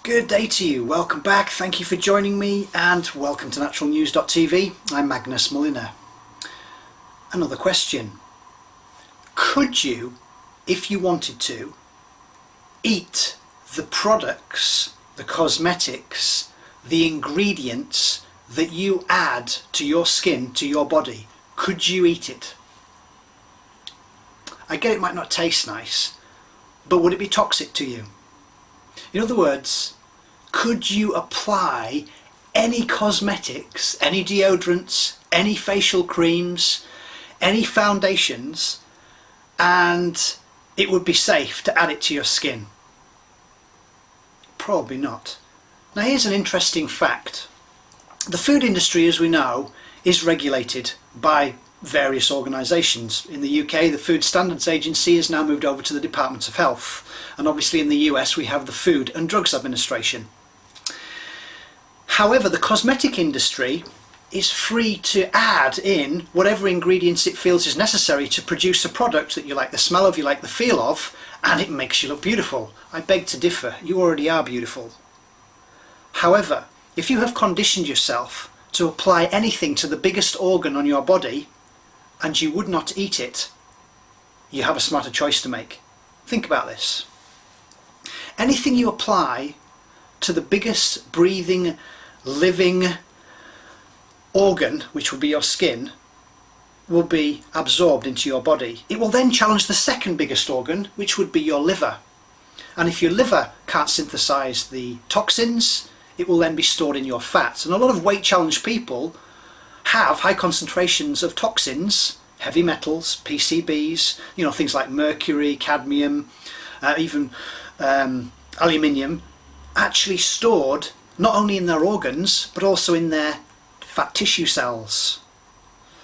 Good day to you. Welcome back. Thank you for joining me and welcome to naturalnews.tv. I'm Magnus Mulliner. Another question. Could you, if you wanted to, eat the products, the cosmetics, the ingredients that you add to your skin, to your body? Could you eat it? I get it might not taste nice, but would it be toxic to you? In other words, could you apply any cosmetics, any deodorants, any facial creams, any foundations, and it would be safe to add it to your skin? Probably not. Now here's an interesting fact. The food industry, as we know, is regulated by various organisations. In the UK, the Food Standards Agency has now moved over to the Department of Health, and obviously in the US we have the Food and Drugs Administration. However, the cosmetic industry is free to add in whatever ingredients it feels is necessary to produce a product that you like the smell of, you like the feel of, and it makes you look beautiful. I beg to differ. You already are beautiful. However, if you have conditioned yourself to apply anything to the biggest organ on your body and you would not eat it, you have a smarter choice to make. Think about this. Anything you apply to the biggest breathing, living organ, which will be your skin, will be absorbed into your body. It will then challenge the second biggest organ, which would be your liver. And if your liver can't synthesize the toxins, it will then be stored in your fat. And a lot of weight challenged people have high concentrations of toxins, heavy metals, PCBs, things like mercury, cadmium, even aluminium, actually stored not only in their organs but also in their fat tissue cells.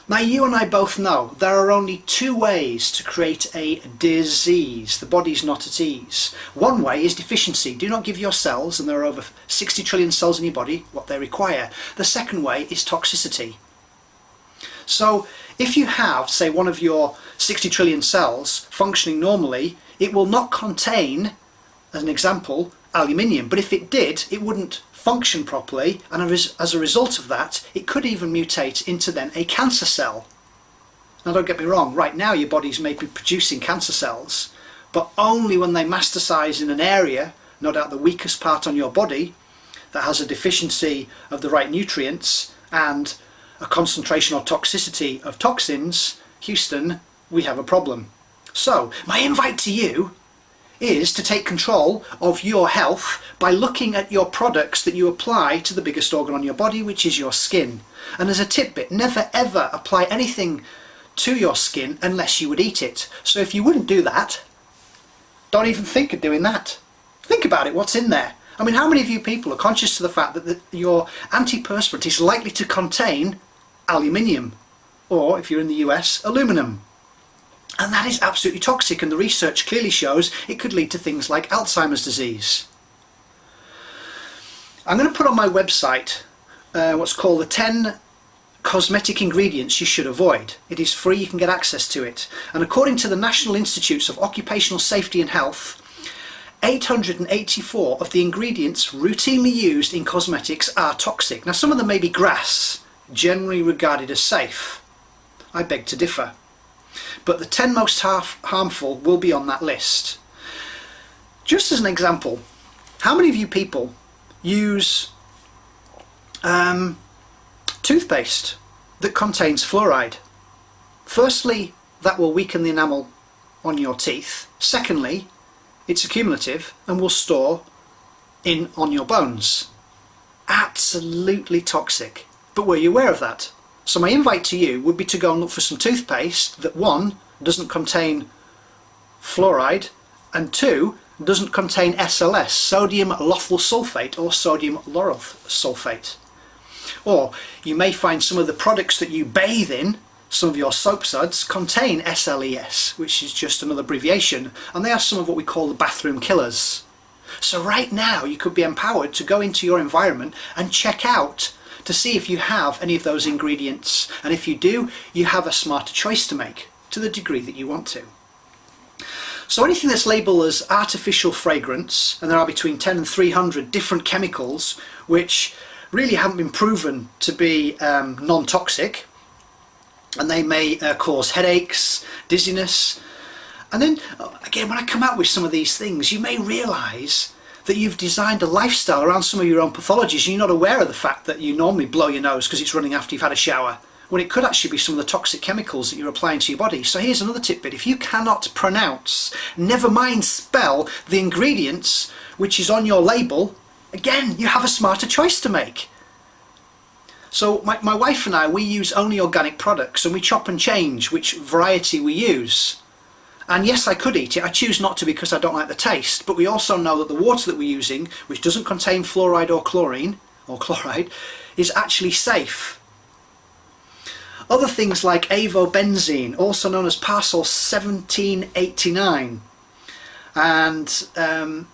Now you and I both know there are only two ways to create a disease. The body's not at ease. One way is deficiency. Do not give your cells, and there are over 60 trillion cells in your body, what they require. The second way is toxicity. So if you have, say, one of your 60 trillion cells functioning normally, it will not contain, as an example, aluminium. But if it did, it wouldn't function properly, and as a result of that, it could even mutate into then a cancer cell. Now don't get me wrong, right now your body's maybe producing cancer cells, but only when they metastasize in an area, no doubt the weakest part on your body, that has a deficiency of the right nutrients and a concentration or toxicity of toxins. Houston, we have a problem. So my invite to you is to take control of your health by looking at your products that you apply to the biggest organ on your body, which is your skin. And as a tidbit, never ever apply anything to your skin unless you would eat it. So if you wouldn't do that, don't even think of doing that. Think about it, what's in there? I mean, how many of you people are conscious to the fact that your antiperspirant is likely to contain aluminium, or if you're in the US, aluminum? And that is absolutely toxic, and the research clearly shows it could lead to things like Alzheimer's disease. I'm going to put on my website what's called the 10 cosmetic ingredients you should avoid. It is free, you can get access to it. And according to the National Institutes of Occupational Safety and Health, 884 of the ingredients routinely used in cosmetics are toxic. Now some of them may be grass, generally regarded as safe. I beg to differ. But the 10 most harmful will be on that list. Just as an example, how many of you people use toothpaste that contains fluoride? Firstly, that will weaken the enamel on your teeth. Secondly, it's accumulative and will store on your bones. Absolutely toxic. But were you aware of that? So my invite to you would be to go and look for some toothpaste that, one, doesn't contain fluoride, and two, doesn't contain SLS, sodium lauryl sulfate, or sodium lauryl sulfate. Or you may find some of the products that you bathe in, some of your soap suds, contain SLES, which is just another abbreviation, and they are some of what we call the bathroom killers. So right now you could be empowered to go into your environment and check out to see if you have any of those ingredients, and if you do, you have a smarter choice to make to the degree that you want to. So anything that's labelled as artificial fragrance, and there are between 10 and 300 different chemicals which really haven't been proven to be non-toxic, and they may cause headaches, dizziness. And then again, when I come out with some of these things, you may realise that you've designed a lifestyle around some of your own pathologies and you're not aware of the fact that you normally blow your nose because it's running after you've had a shower, when it could actually be some of the toxic chemicals that you're applying to your body. So here's another tidbit: if you cannot pronounce, never mind spell, the ingredients which is on your label, again, you have a smarter choice to make. So my wife and I, we use only organic products, and we chop and change which variety we use. And yes, I could eat it. I choose not to because I don't like the taste. But we also know that the water that we're using, which doesn't contain fluoride or chlorine, or chloride, is actually safe. Other things like avobenzene, also known as Parsol 1789. And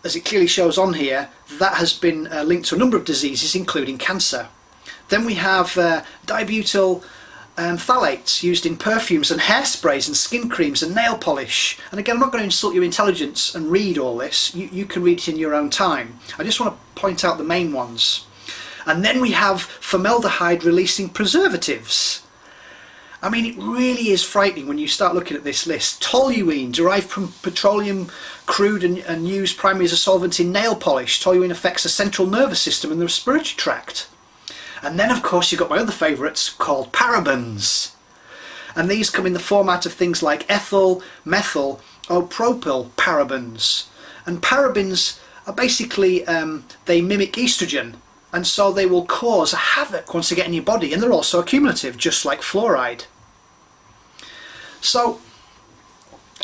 as it clearly shows on here, that has been linked to a number of diseases, including cancer. Then we have dibutyl phthalates used in perfumes and hairsprays and skin creams and nail polish. And again, I'm not going to insult your intelligence and read all this. You can read it in your own time. I just want to point out the main ones. And then we have formaldehyde releasing preservatives. I mean, it really is frightening when you start looking at this list. Toluene, derived from petroleum crude and used primarily as a solvent in nail polish. Toluene affects the central nervous system and the respiratory tract. And then of course you've got my other favourites called parabens. And these come in the format of things like ethyl, methyl or propyl parabens. And parabens are basically, they mimic estrogen, and so they will cause a havoc once they get in your body, and they're also accumulative, just like fluoride. So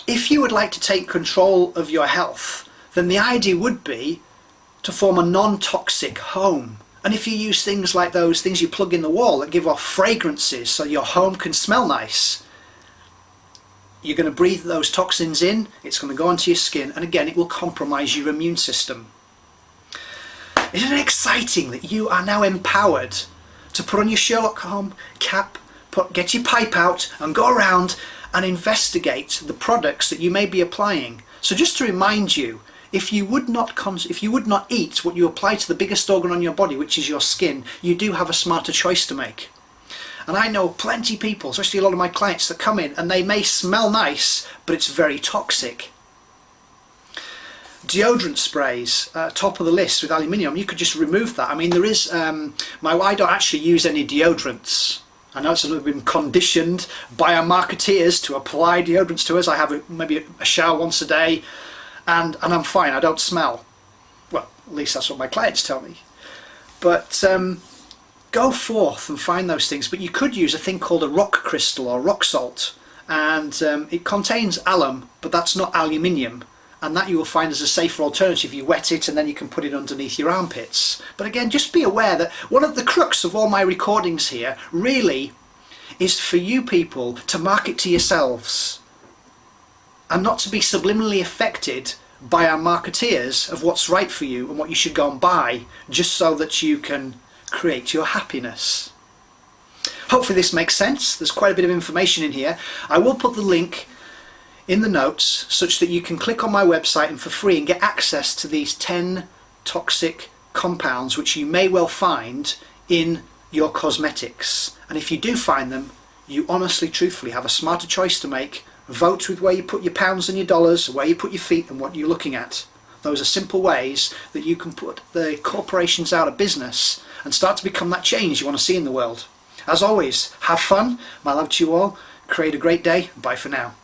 if you would like to take control of your health, then the idea would be to form a non-toxic home. And if you use things like those things you plug in the wall that give off fragrances so your home can smell nice, you're going to breathe those toxins in, it's going to go onto your skin, and again it will compromise your immune system. Isn't it exciting that you are now empowered to put on your Sherlock Holmes cap, get your pipe out and go around and investigate the products that you may be applying? So just to remind you, if you would not eat what you apply to the biggest organ on your body, which is your skin, you do have a smarter choice to make. And I know plenty of people, especially a lot of my clients, that come in and they may smell nice, but it's very toxic. Deodorant sprays, top of the list with aluminium. You could just remove that. I mean, there is, I don't actually use any deodorants. I know it's been conditioned by our marketeers to apply deodorants to us. I have maybe a shower once a day. And I'm fine, I don't smell. Well, at least that's what my clients tell me. But go forth and find those things. But you could use a thing called a rock crystal or rock salt. And it contains alum, but that's not aluminium. And that you will find as a safer alternative. You wet it and then you can put it underneath your armpits. But again, just be aware that one of the crux of all my recordings here really is for you people to market to yourselves, and not to be subliminally affected by our marketeers of what's right for you and what you should go and buy, just so that you can create your happiness. Hopefully this makes sense. There's quite a bit of information in here. I will put the link in the notes such that you can click on my website and for free and get access to these 10 toxic compounds which you may well find in your cosmetics. And if you do find them, you honestly, truthfully have a smarter choice to make. Vote with where you put your pounds and your dollars, where you put your feet and what you're looking at. Those are simple ways that you can put the corporations out of business and start to become that change you want to see in the world. As always, have fun. My love to you all. Create a great day. Bye for now.